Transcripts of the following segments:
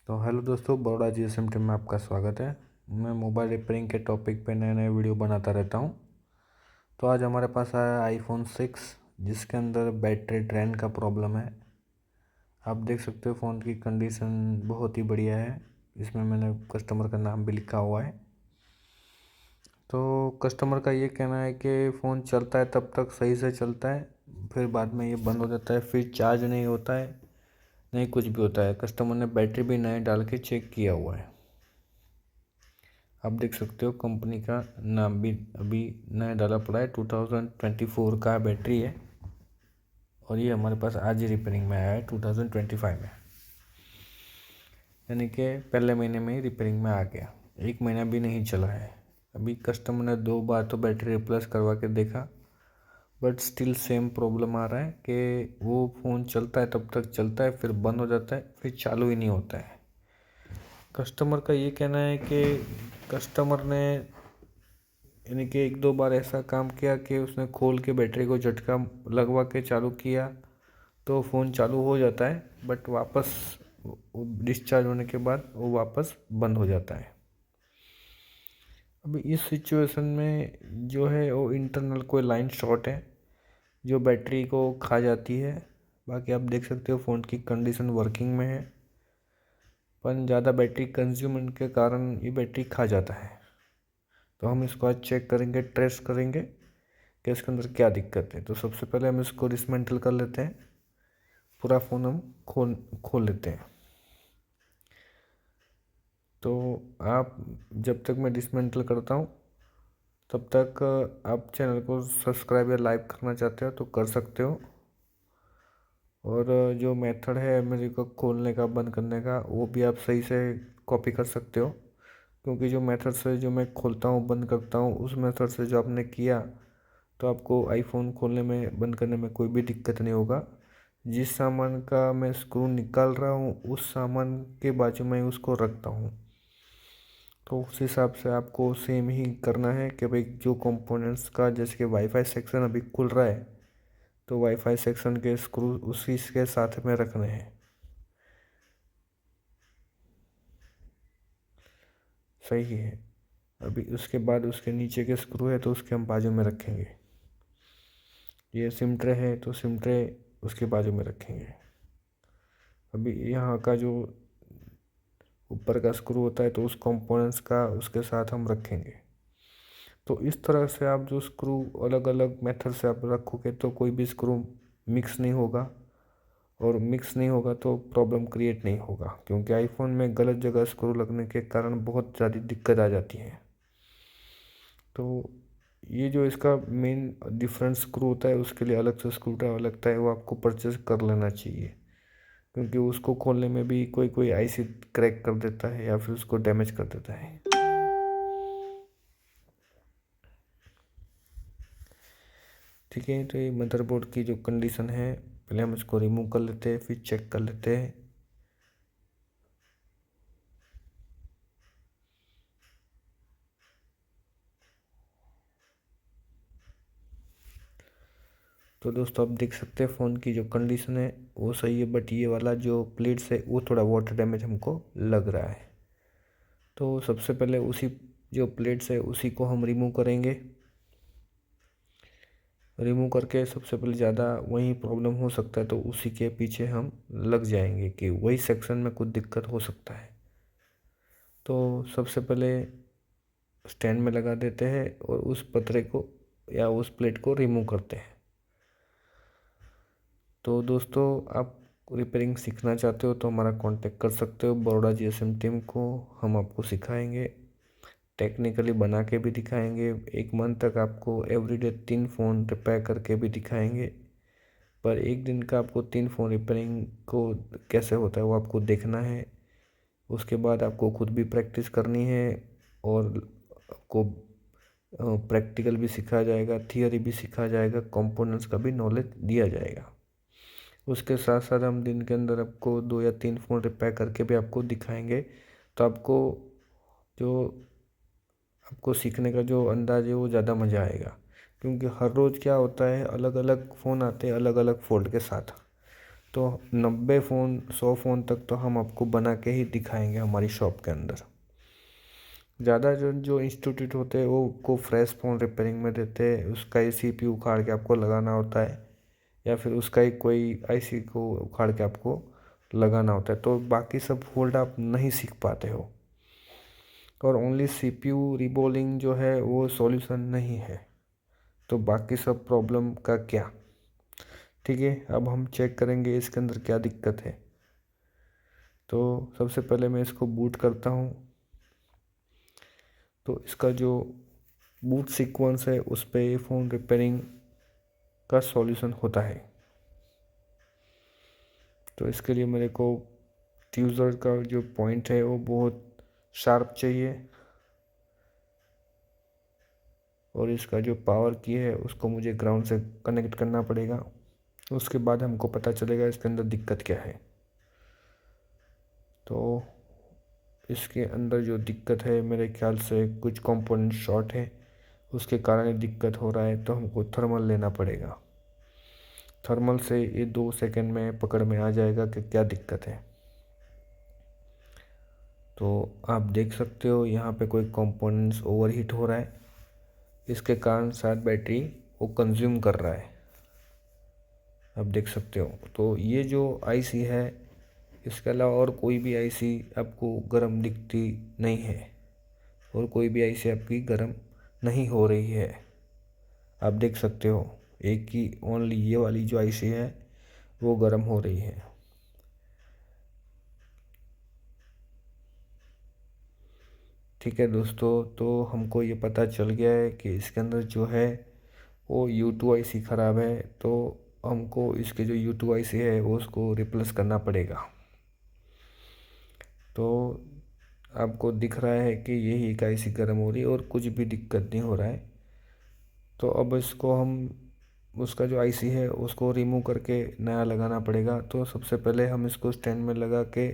तो हेलो दोस्तों, Baroda GSM team में आपका स्वागत है। मैं मोबाइल रिपेयरिंग के टॉपिक पे नए नए वीडियो बनाता रहता हूँ। तो आज हमारे पास आया आईफोन 6 जिसके अंदर बैटरी ड्रेन का प्रॉब्लम है। आप देख सकते हो फ़ोन की कंडीशन बहुत ही बढ़िया है। इसमें मैंने कस्टमर का नाम भी लिखा हुआ है। तो कस्टमर का ये कहना है कि फ़ोन चलता है तब तक सही से चलता है, फिर बाद में ये बंद हो जाता है, फिर चार्ज नहीं होता है, नहीं कुछ भी होता है। कस्टमर ने बैटरी भी नए डाल के चेक किया हुआ है। आप देख सकते हो कंपनी का नाम भी अभी नया डाला पड़ा है। 2024 का बैटरी है और ये हमारे पास आज ही रिपेयरिंग में आया है 2025 में, यानी कि पहले महीने में ही रिपेयरिंग में आ गया। 1 महीना भी नहीं चला है। अभी कस्टमर ने 2 बार तो बैटरी रिप्लेस करवा के देखा, बट स्टिल सेम प्रॉब्लम आ रहा है कि वो फ़ोन चलता है तब तक चलता है, फिर बंद हो जाता है, फिर चालू ही नहीं होता है। कस्टमर का ये कहना है कि कस्टमर ने यानी कि 1-2 बार ऐसा काम किया कि उसने खोल के बैटरी को झटका लगवा के चालू किया तो फ़ोन चालू हो जाता है, बट वापस डिस्चार्ज होने के बाद वो वापस बंद हो जाता है। अभी इस सिचुएशन में जो है वो इंटरनल कोई लाइन शॉर्ट है जो बैटरी को खा जाती है। बाकी आप देख सकते हो फ़ोन की कंडीशन वर्किंग में है, पर ज़्यादा बैटरी कंज्यूम के कारण ये बैटरी खा जाता है। तो हम इसको आज चेक करेंगे, ट्रेस करेंगे कि इसके अंदर क्या दिक्कत है। तो सबसे पहले हम इसको डिसमेंटल कर लेते हैं। पूरा फ़ोन हम खोल लेते हैं। तो आप जब तक मैं डिसमेंटल करता हूँ तब तक आप चैनल को सब्सक्राइब या लाइक करना चाहते हो तो कर सकते हो। और जो मेथड है मेरे को खोलने का बंद करने का वो भी आप सही से कॉपी कर सकते हो, क्योंकि जो मेथड से जो मैं खोलता हूँ बंद करता हूँ उस मेथड से जो आपने किया तो आपको आईफोन खोलने में बंद करने में कोई भी दिक्कत नहीं होगा। जिस सामान का मैं स्क्रू निकाल रहा हूँ उस सामान के बाजू में उसको रखता हूँ। तो उस हिसाब से आपको सेम ही करना है कि भाई जो कंपोनेंट्स का जैसे कि वाईफाई सेक्शन अभी खुल रहा है तो वाईफाई सेक्शन के स्क्रू उसी के साथ में रखने हैं। सही है। अभी उसके बाद उसके नीचे के स्क्रू है तो उसके हम बाजू में रखेंगे। ये सिम ट्रे है तो सिम ट्रे उसके बाजू में रखेंगे। अभी यहाँ का जो ऊपर का स्क्रू होता है तो उस कंपोनेंट्स का उसके साथ हम रखेंगे। तो इस तरह से आप जो स्क्रू अलग अलग मेथड से आप रखोगे तो कोई भी स्क्रू मिक्स नहीं होगा, और मिक्स नहीं होगा तो प्रॉब्लम क्रिएट नहीं होगा, क्योंकि आईफोन में गलत जगह स्क्रू लगने के कारण बहुत ज़्यादा दिक्कत आ जाती है। तो ये जो इसका मेन डिफरेंट स्क्रू होता है उसके लिए अलग से स्क्रू ड्राइवर लगता है, वो आपको परचेज कर लेना चाहिए, क्योंकि उसको खोलने में भी कोई कोई आईसी क्रैक कर देता है या फिर उसको डैमेज कर देता है। ठीक है, तो ये मदरबोर्ड की जो कंडीशन है पहले हम इसको रिमूव कर लेते हैं, फिर चेक कर लेते हैं। तो दोस्तों आप देख सकते हैं फ़ोन की जो कंडीशन है वो सही है, बट ये वाला जो प्लेट्स है वो थोड़ा वाटर डैमेज हमको लग रहा है। तो सबसे पहले उसी जो प्लेट्स है उसी को हम रिमूव करेंगे। रिमूव करके सबसे पहले ज़्यादा वही प्रॉब्लम हो सकता है तो उसी के पीछे हम लग जाएंगे कि वही सेक्शन में कुछ दिक्कत हो सकता है। तो सबसे पहले स्टैंड में लगा देते हैं और उस पतरे को या उस प्लेट को रिमूव करते हैं। तो दोस्तों आप रिपेयरिंग सीखना चाहते हो तो हमारा कांटेक्ट कर सकते हो बड़ौदा जीएसएम टीम को। हम आपको सिखाएंगे, टेक्निकली बना के भी दिखाएंगे। 1 मंथ तक आपको एवरीडे 3 फ़ोन रिपेयर करके भी दिखाएंगे। पर एक दिन का आपको 3 फ़ोन रिपेयरिंग को कैसे होता है वो आपको देखना है। उसके बाद आपको खुद भी प्रैक्टिस करनी है और आपको प्रैक्टिकल भी सिखाया जाएगा, थियरी भी सिखाया जाएगा, कंपोनेंट्स का भी नॉलेज दिया जाएगा। उसके साथ साथ हम दिन के अंदर आपको 2 या 3 फ़ोन रिपेयर करके भी आपको दिखाएंगे। तो आपको जो आपको सीखने का जो अंदाज़ है वो ज़्यादा मज़ा आएगा, क्योंकि हर रोज़ क्या होता है अलग अलग फ़ोन आते हैं अलग अलग फ़ोल्ड के साथ। तो 90 फ़ोन 100 फ़ोन तक तो हम आपको बना के ही दिखाएंगे हमारी शॉप के अंदर। ज़्यादा जो इंस्टीट्यूट होते हैं वो को फ्रेश फ़ोन रिपेयरिंग में देते हैं, उसका ही CPU उखाड़ के आपको लगाना होता है या फिर उसका ही कोई IC को उखाड़ के आपको लगाना होता है, तो बाकी सब फोल्ड आप नहीं सीख पाते हो। और ओनली CPU रीबोलिंग जो है वो सॉल्यूशन नहीं है, तो बाकी सब प्रॉब्लम का क्या। ठीक है, अब हम चेक करेंगे इसके अंदर क्या दिक्कत है। तो सबसे पहले मैं इसको बूट करता हूँ। तो इसका जो बूट सीक्वेंस है उस पर ये फ़ोन रिपेयरिंग का सॉल्यूशन होता है। तो इसके लिए मेरे को ट्यूज़र का जो पॉइंट है वो बहुत शार्प चाहिए, और इसका जो पावर की है उसको मुझे ग्राउंड से कनेक्ट करना पड़ेगा। उसके बाद हमको पता चलेगा इसके अंदर दिक्कत क्या है। तो इसके अंदर जो दिक्कत है मेरे ख्याल से कुछ कंपोनेंट शॉर्ट है, उसके कारण ये दिक्कत हो रहा है। तो हमको थर्मल लेना पड़ेगा। थर्मल से ये 2 सेकंड में पकड़ में आ जाएगा कि क्या दिक्कत है। तो आप देख सकते हो यहाँ पे कोई कंपोनेंट्स ओवरहीट हो रहा है, इसके कारण शायद बैटरी वो कंज्यूम कर रहा है। आप देख सकते हो। तो ये जो IC है, इसके अलावा और कोई भी IC आपको गर्म दिखती नहीं है, और कोई भी IC आपकी गर्म नहीं हो रही है। आप देख सकते हो एक ही ओनली ये वाली जो IC है वो गर्म हो रही है। ठीक है दोस्तों, तो हमको ये पता चल गया है कि इसके अंदर जो है वो U2 IC ख़राब है। तो हमको इसके जो U2 IC है वो उसको रिप्लेस करना पड़ेगा। तो आपको दिख रहा है कि यही एक IC गर्म हो रही है और कुछ भी दिक्कत नहीं हो रहा है। तो अब इसको हम उसका जो IC है उसको रिमूव करके नया लगाना पड़ेगा। तो सबसे पहले हम इसको स्टैंड में लगा के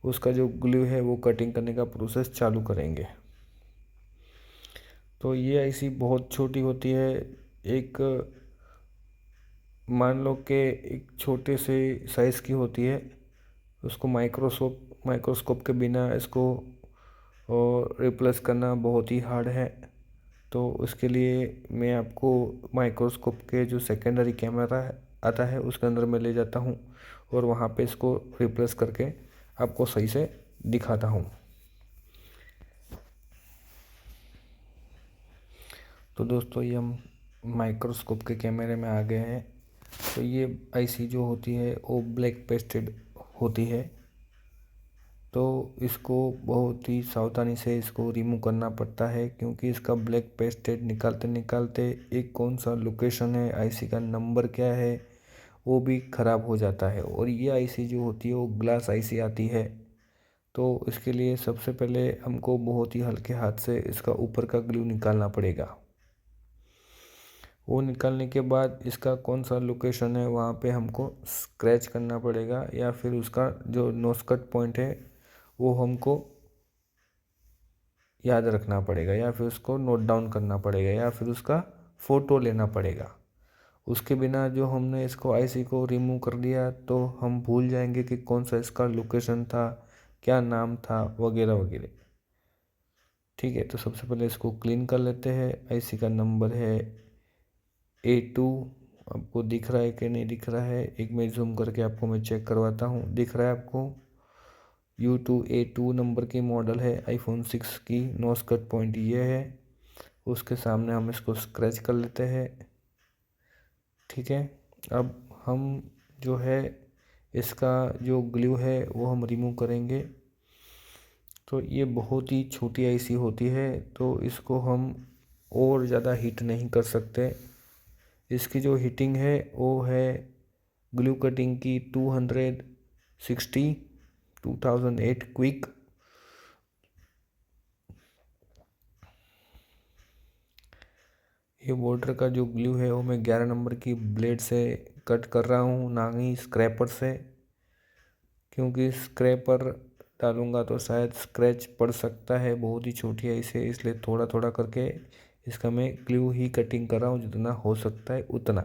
उसका जो ग्लू है वो कटिंग करने का प्रोसेस चालू करेंगे। तो ये IC बहुत छोटी होती है। एक मान लो कि एक छोटे से साइज़ की होती है, उसको माइक्रोस्कोप के बिना इसको और रिप्लेस करना बहुत ही हार्ड है। तो उसके लिए मैं आपको माइक्रोस्कोप के जो सेकेंडरी कैमरा आता है उसके अंदर मैं ले जाता हूँ और वहाँ पे इसको रिप्लेस करके आपको सही से दिखाता हूँ। तो दोस्तों ये हम माइक्रोस्कोप के कैमरे में आ गए हैं। तो ये IC जो होती है वो ब्लैक पेस्टेड होती है। तो इसको बहुत ही सावधानी से इसको रिमूव करना पड़ता है, क्योंकि इसका ब्लैक पेस्टेड निकालते निकालते एक कौन सा लोकेशन है, IC का नंबर क्या है, वो भी ख़राब हो जाता है। और ये IC जो होती है वो ग्लास IC आती है। तो इसके लिए सबसे पहले हमको बहुत ही हल्के हाथ से इसका ऊपर का ग्लू निकालना पड़ेगा। वो निकालने के बाद इसका कौन सा लोकेशन है वहाँ पे हमको स्क्रैच करना पड़ेगा, या फिर उसका जो नोजकट पॉइंट है वो हमको याद रखना पड़ेगा, या फिर उसको नोट डाउन करना पड़ेगा, या फिर उसका फ़ोटो लेना पड़ेगा। उसके बिना जो हमने इसको IC को रिमूव कर दिया तो हम भूल जाएंगे कि कौन सा इसका लोकेशन था, क्या नाम था, वगैरह वगैरह। ठीक है, तो सबसे पहले इसको क्लीन कर लेते हैं। IC का नंबर है A2। आपको दिख रहा है कि नहीं दिख रहा है, एक मैं जूम करके आपको मैं चेक करवाता हूँ। दिख रहा है आपको? U2A2 नंबर की मॉडल है iPhone 6 की। नोज कट पॉइंट ये है, उसके सामने हम इसको स्क्रैच कर लेते हैं। ठीक है, अब हम जो है इसका जो ग्लू है वो हम रिमूव करेंगे। तो ये बहुत ही छोटी IC होती है, तो इसको हम और ज़्यादा हीट नहीं कर सकते। इसकी जो हीटिंग है वो है ग्लू कटिंग की 260 2008 क्विक। ये बॉर्डर का जो ग्लू है वो मैं 11 नंबर की ब्लेड से कट कर रहा हूँ, ना ही स्क्रैपर से, क्योंकि स्क्रैपर डालूंगा तो शायद स्क्रैच पड़ सकता है। बहुत ही छोटी है इसे, इसलिए थोड़ा थोड़ा करके इसका मैं ग्लू ही कटिंग कर रहा हूँ, जितना हो सकता है उतना।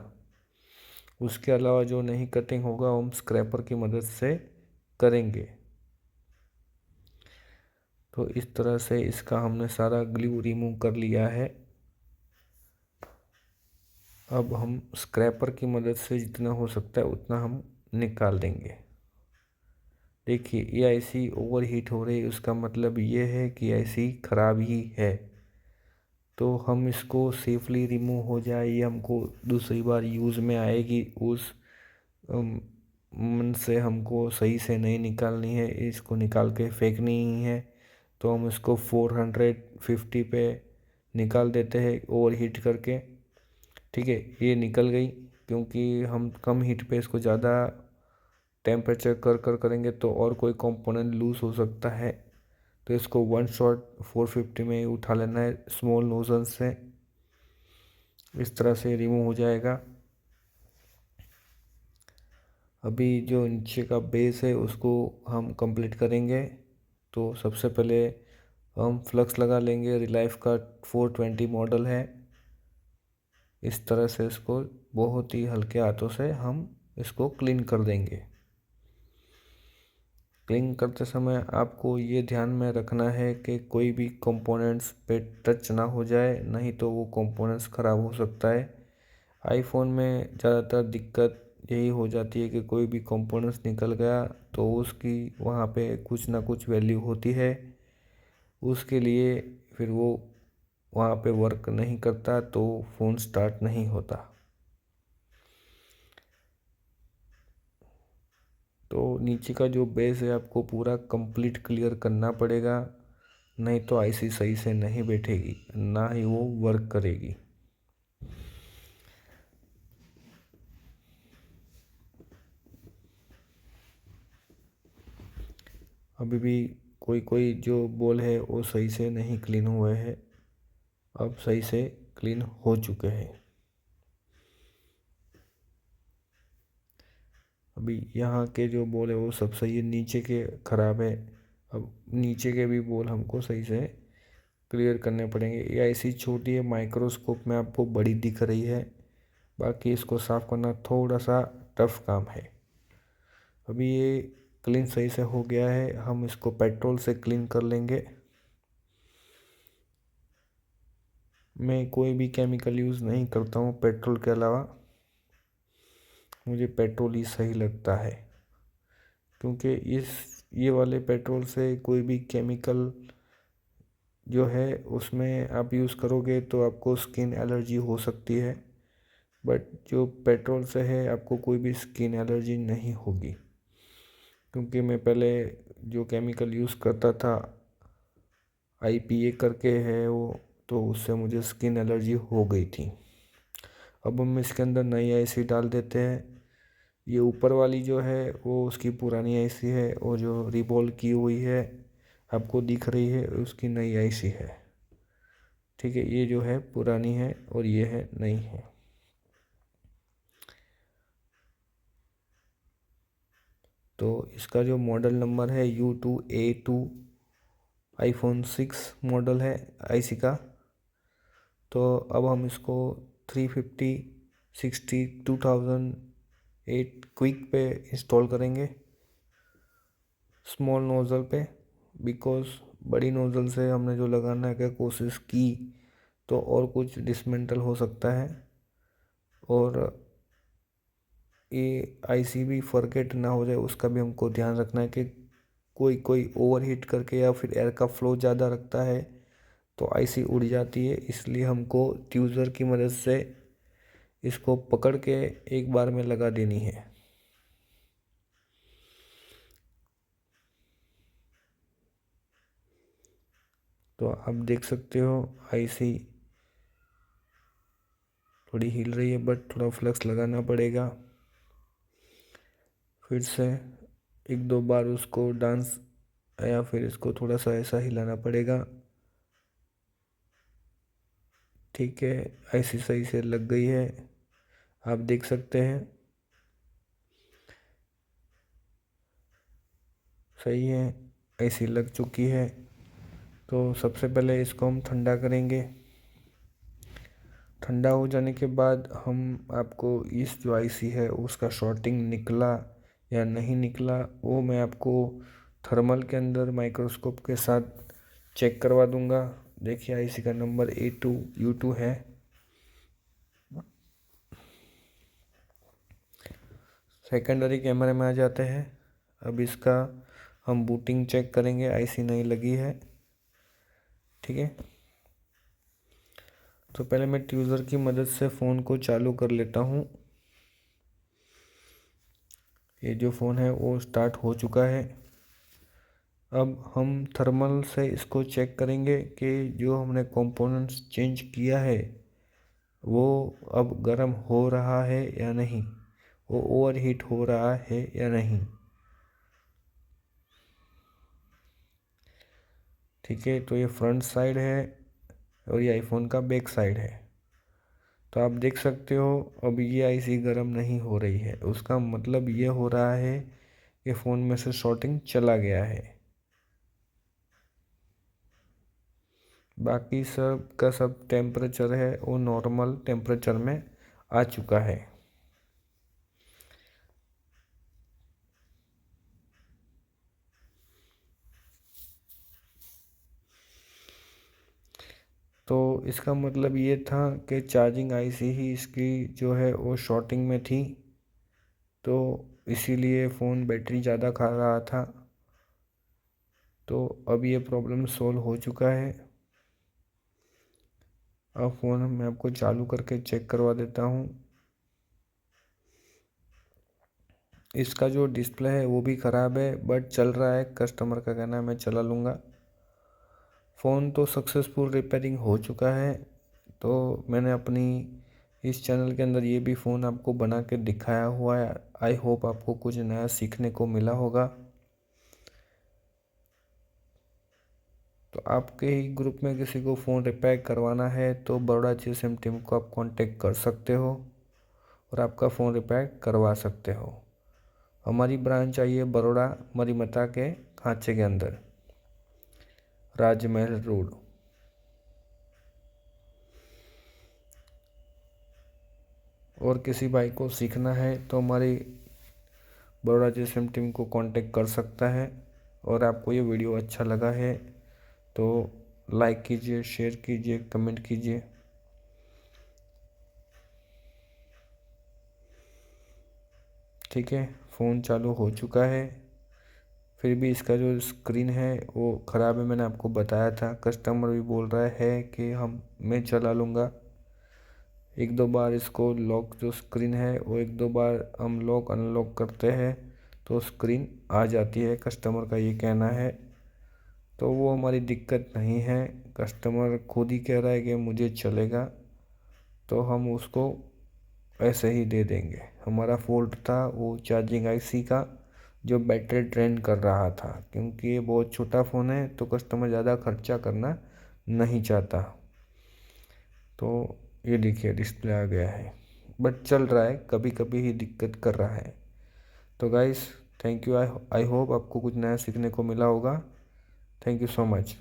उसके अलावा जो नहीं कटिंग होगा हम स्क्रैपर की मदद से करेंगे। तो इस तरह से इसका हमने सारा ग्लू रिमूव कर लिया है। अब हम स्क्रैपर की मदद से जितना हो सकता है उतना हम निकाल देंगे। देखिए ये आईसी ओवर हीट हो रही है, उसका मतलब ये है कि आईसी ख़राब ही है। तो हम इसको सेफली रिमूव हो जाए, ये हमको दूसरी बार यूज़ में आएगी, उस मन से हमको सही से नहीं निकालनी है, इसको निकाल के फेंकनी ही है। तो हम इसको 450 पे निकाल देते हैं ओवर हीट करके। ठीक है, ये निकल गई। क्योंकि हम कम हीट पे इसको ज़्यादा टेम्परेचर कर करेंगे तो और कोई कंपोनेंट लूज़ हो सकता है। तो इसको वन शॉट 450 में ही उठा लेना है स्मॉल नोजल से। इस तरह से रिमूव हो जाएगा। अभी जो नीचे का बेस है उसको हम कंप्लीट करेंगे। तो सबसे पहले हम फ्लक्स लगा लेंगे। रिलाइफ का 420 मॉडल है। इस तरह से इसको बहुत ही हल्के हाथों से हम इसको क्लीन कर देंगे। क्लीन करते समय आपको ये ध्यान में रखना है कि कोई भी कंपोनेंट्स पे टच ना हो जाए, नहीं तो वो कंपोनेंट्स ख़राब हो सकता है। आईफोन में ज़्यादातर दिक्कत यही हो जाती है कि कोई भी कंपोनेंट्स निकल गया तो उसकी वहाँ पे कुछ ना कुछ वैल्यू होती है, उसके लिए फिर वो वहाँ पे वर्क नहीं करता तो फ़ोन स्टार्ट नहीं होता। तो नीचे का जो बेस है आपको पूरा कंप्लीट क्लियर करना पड़ेगा, नहीं तो आईसी सही से नहीं बैठेगी, ना ही वो वर्क करेगी। अभी भी कोई कोई जो बोल है वो सही से नहीं क्लीन हुए हैं, अब सही से क्लीन हो चुके हैं। अभी यहाँ के जो बोल है वो सब सही है, नीचे के ख़राब है। अब नीचे के भी बोल हमको सही से क्लियर करने पड़ेंगे। ये आईसी छोटी है, माइक्रोस्कोप में आपको बड़ी दिख रही है, बाकी इसको साफ़ करना थोड़ा सा टफ काम है। अभी ये क्लीन सही से हो गया है, हम इसको पेट्रोल से क्लीन कर लेंगे। मैं कोई भी केमिकल यूज़ नहीं करता हूँ पेट्रोल के अलावा, मुझे पेट्रोल ही सही लगता है। क्योंकि ये वाले पेट्रोल से कोई भी केमिकल जो है उसमें आप यूज़ करोगे तो आपको स्किन एलर्जी हो सकती है, बट जो पेट्रोल से है आपको कोई भी स्किन एलर्जी नहीं होगी। क्योंकि मैं पहले जो केमिकल यूज़ करता था आईपीए करके है वो, तो उससे मुझे स्किन एलर्जी हो गई थी। अब हम इसके अंदर नई आईसी डाल देते हैं। ये ऊपर वाली जो है वो उसकी पुरानी आईसी है, और जो रिबॉल की हुई है आपको दिख रही है उसकी नई आईसी है। ठीक है, ये जो है पुरानी है और ये है नई है। तो इसका जो मॉडल नंबर है U2A2 आईफोन 6 मॉडल है आईसी का। तो अब हम इसको 350 60 2008 क्विक पे इंस्टॉल करेंगे स्मॉल नोज़ल पे। बिकॉज़ बड़ी नोज़ल से हमने जो लगाने की कोशिश की तो और कुछ डिसमेंटल हो सकता है, और ये आईसी भी फॉरगेट ना हो जाए उसका भी हमको ध्यान रखना है कि कोई कोई ओवरहीट करके या फिर एयर का फ्लो ज़्यादा रखता है तो आईसी उड़ जाती है। इसलिए हमको ट्यूज़र की मदद से इसको पकड़ के एक बार में लगा देनी है। तो आप देख सकते हो आईसी थोड़ी हिल रही है, बट थोड़ा फ्लक्स लगाना पड़ेगा। फिर से एक दो बार उसको डांस या फिर इसको थोड़ा सा ऐसा हिलाना पड़ेगा। ठीक है, आईसी सही से लग गई है, आप देख सकते हैं सही है, आईसी लग चुकी है। तो सबसे पहले इसको हम ठंडा करेंगे। ठंडा हो जाने के बाद हम आपको इस जो आईसी है उसका शॉर्टिंग निकला या नहीं निकला वो मैं आपको थर्मल के अंदर माइक्रोस्कोप के साथ चेक करवा दूंगा। देखिए आईसी का नंबर A2U2 है। सेकेंडरी कैमरे में आ जाते हैं। अब इसका हम बूटिंग चेक करेंगे, आईसी नहीं लगी है। ठीक है, तो पहले मैं ट्यूज़र की मदद से फ़ोन को चालू कर लेता हूँ। ये जो फ़ोन है वो स्टार्ट हो चुका है। अब हम थर्मल से इसको चेक करेंगे कि जो हमने कंपोनेंट्स चेंज किया है वो अब गर्म हो रहा है या नहीं, वो ओवरहीट हो रहा है या नहीं। ठीक है, तो ये फ्रंट साइड है और ये आईफोन का बैक साइड है। तो आप देख सकते हो अब ये आईसी गर्म नहीं हो रही है, उसका मतलब ये हो रहा है कि फ़ोन में से शॉर्टिंग चला गया है। बाकी सब का सब टेम्परेचर है वो नॉर्मल टेम्परेचर में आ चुका है। तो इसका मतलब ये था कि चार्जिंग आईसी ही इसकी जो है वो शॉर्टिंग में थी, तो इसीलिए फ़ोन बैटरी ज़्यादा खा रहा था। तो अब ये प्रॉब्लम सॉल्व हो चुका है। अब फ़ोन मैं आपको चालू करके चेक करवा देता हूँ। इसका जो डिस्प्ले है वो भी ख़राब है बट चल रहा है, कस्टमर का कहना है मैं चला लूँगा। फ़ोन तो सक्सेसफुल रिपेयरिंग हो चुका है। तो मैंने अपनी इस चैनल के अंदर ये भी फ़ोन आपको बना के दिखाया हुआ है। आई होप आपको कुछ नया सीखने को मिला होगा। तो आपके ही ग्रुप में किसी को फ़ोन रिपेयर करवाना है तो बड़ौदा GSM टीम को आप कांटेक्ट कर सकते हो और आपका फ़ोन रिपेयर करवा सकते हो। हमारी ब्रांच आई है बड़ौदा मरीमता के खांचे के अंदर, राजमहल रोड। और किसी भाई को सीखना है तो हमारी बड़ौदा GSM टीम को कांटेक्ट कर सकता है। और आपको ये वीडियो अच्छा लगा है तो लाइक कीजिए, शेयर कीजिए, कमेंट कीजिए। ठीक है, फ़ोन चालू हो चुका है। फिर भी इसका जो स्क्रीन है वो ख़राब है, मैंने आपको बताया था। कस्टमर भी बोल रहा है कि मैं चला लूँगा। एक दो बार इसको लॉक जो स्क्रीन है वो एक दो बार हम लॉक अनलॉक करते हैं तो स्क्रीन आ जाती है, कस्टमर का ये कहना है। तो वो हमारी दिक्कत नहीं है, कस्टमर खुद ही कह रहा है कि मुझे चलेगा तो हम उसको ऐसे ही दे देंगे। हमारा फॉल्ट था वो चार्जिंग आईसी का जो बैटरी ड्रेन कर रहा था, क्योंकि ये बहुत छोटा फ़ोन है तो कस्टमर ज़्यादा खर्चा करना नहीं चाहता। तो ये देखिए डिस्प्ले आ गया है बट चल रहा है, कभी कभी ही दिक्कत कर रहा है। तो guys thank you. I hope आपको कुछ नया सीखने को मिला होगा। Thank you so much.